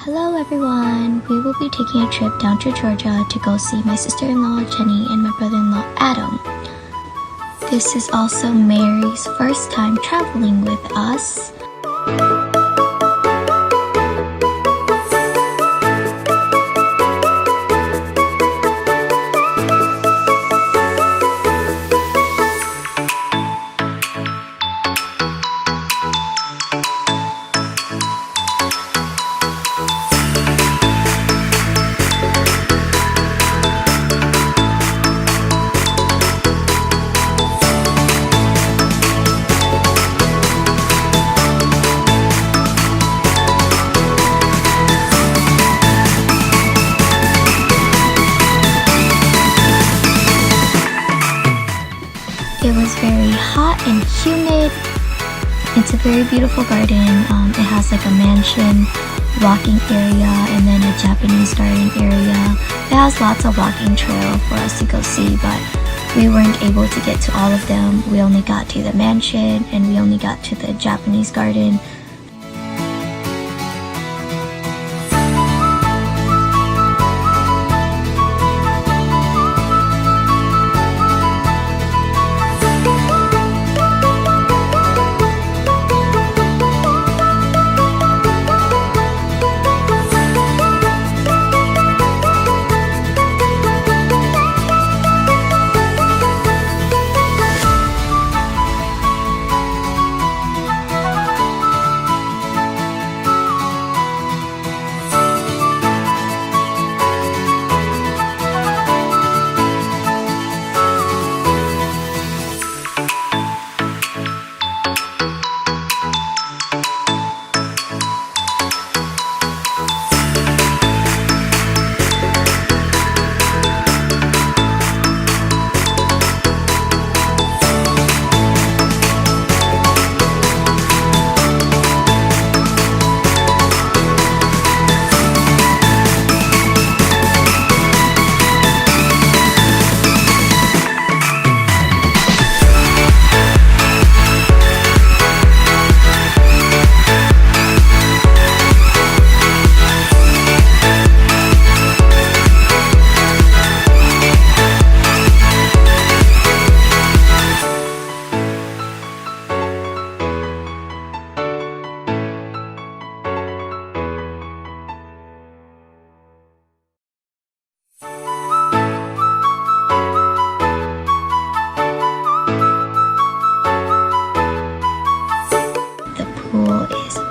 Hello everyone! We will be taking a trip down to Georgia to go see my sister-in-law Jenny and my brother-in-law Adam. This is also Mary's first time traveling with us. It was very hot and humid. It's a very beautiful garden. It has like a mansion walking area and then a Japanese garden area. It has lots of walking trail for us to go see, but we weren't able to get to all of them. We only got to the mansion and we only got to the Japanese garden.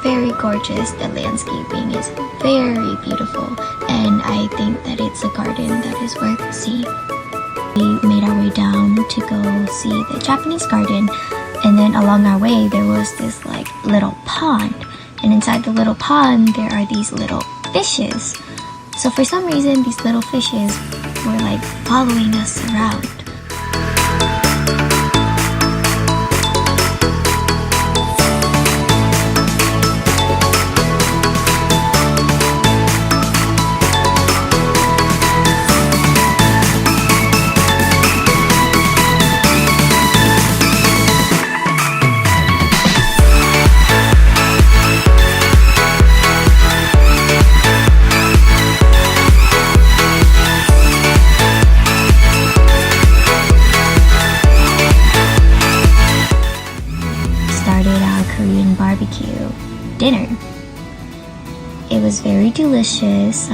Very gorgeous. The landscaping is very beautiful, and I think that it's a garden that is worth seeing. We made our way down to go see the Japanese garden, and then along our way there was this like little pond, and inside the little pond there are these little fishes. So for some reason these little fishes were like following us around. Korean barbecue dinner. It was very delicious.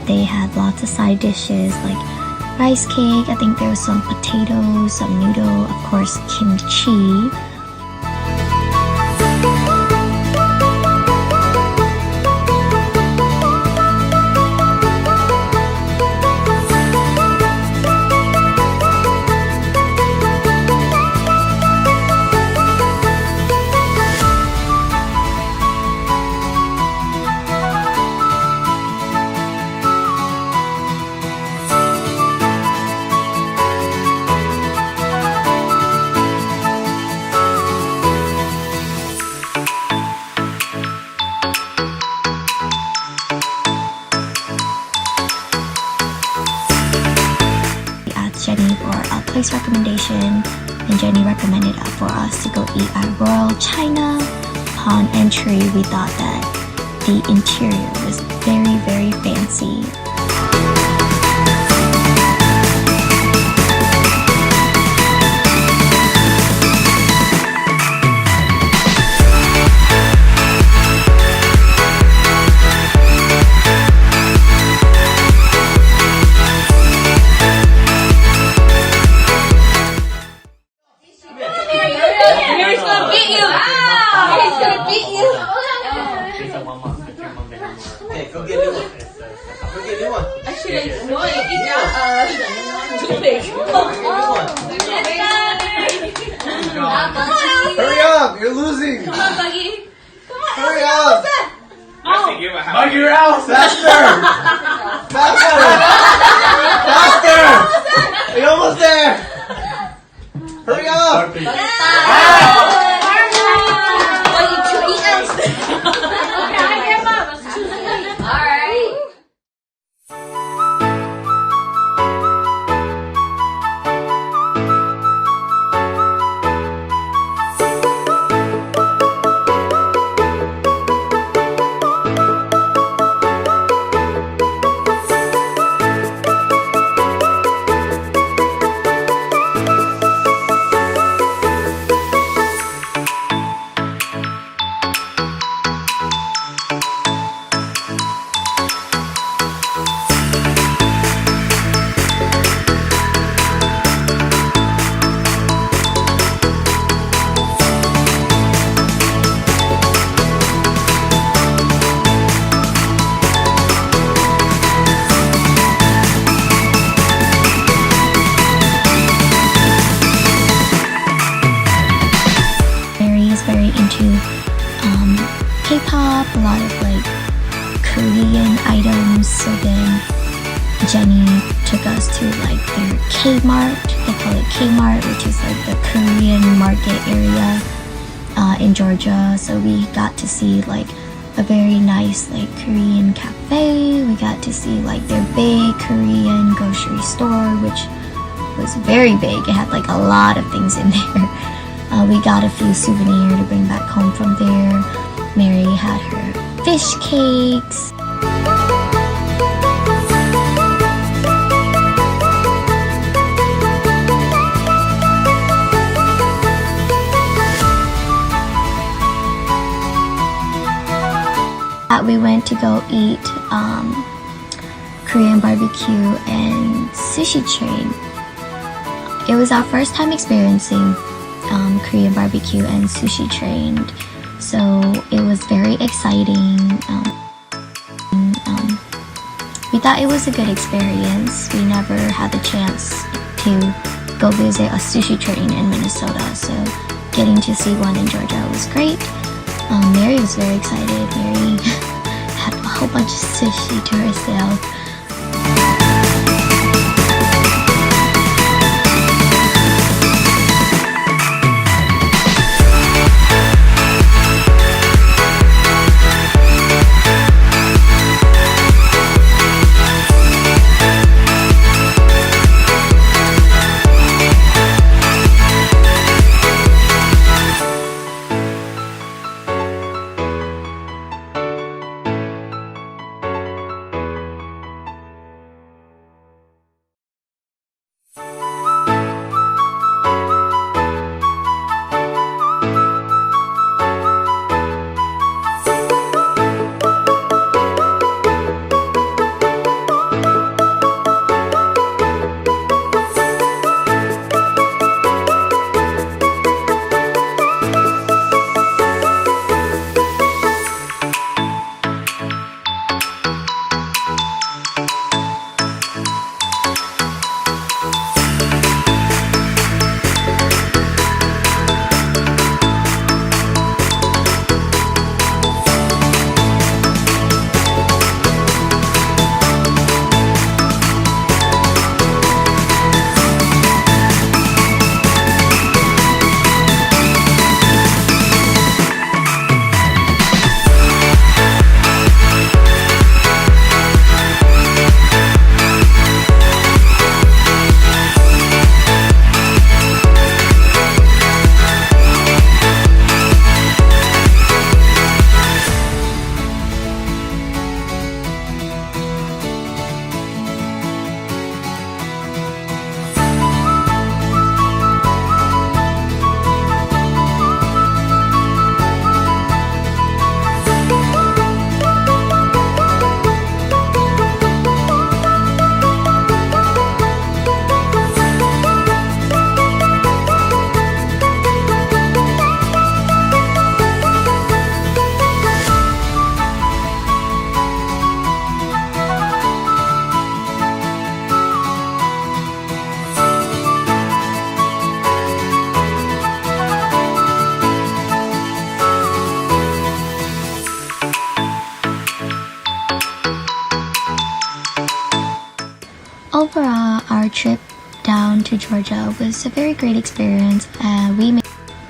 They had lots of side dishes like rice cake. I think there was some potatoes, some noodle, of course kimchi. Jenny for a place recommendation, and Jenny recommended for us to go eat at Royal China. Upon entry, we thought that the interior was very Okay, go get a new one. Go get a new one. Actually, no, Hurry up! You're losing! Come on, Buggy. Hurry up! Bug your house! Faster! Faster! Faster! You're almost there! Hurry up! Very into K-pop, a lot of like Korean items. So then Jenny took us to like their K-Mart. They call it K-Mart, which is like the Korean market area in Georgia. So we got to see like a very nice like Korean cafe. We got to see like their big Korean grocery store, which was very big. It had like a lot of things in there. We got a few souvenirs to bring back home from there. Mary had her fish cakes. We went to go eat Korean barbecue and sushi train. It was our first time experiencing Korean barbecue and sushi trained, so it was very exciting. We thought it was a good experience. We never had the chance to go visit a sushi train in Minnesota, so getting to see one in Georgia was great. Mary was very excited. Mary had a whole bunch of sushi to herself. overall, our trip down to Georgia was a very great experience.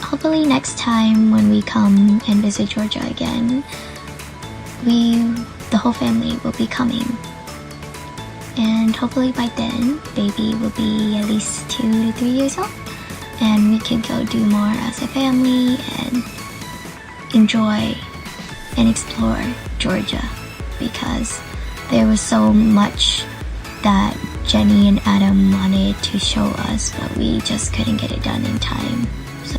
Hopefully next time when we come and visit Georgia again, the whole family will be coming. And hopefully by then, baby will be at least 2 to 3 years old. And we can go do more as a family and enjoy and explore Georgia, because there was so much that Jenny and Adam wanted to show us, but we just couldn't get it done in time. So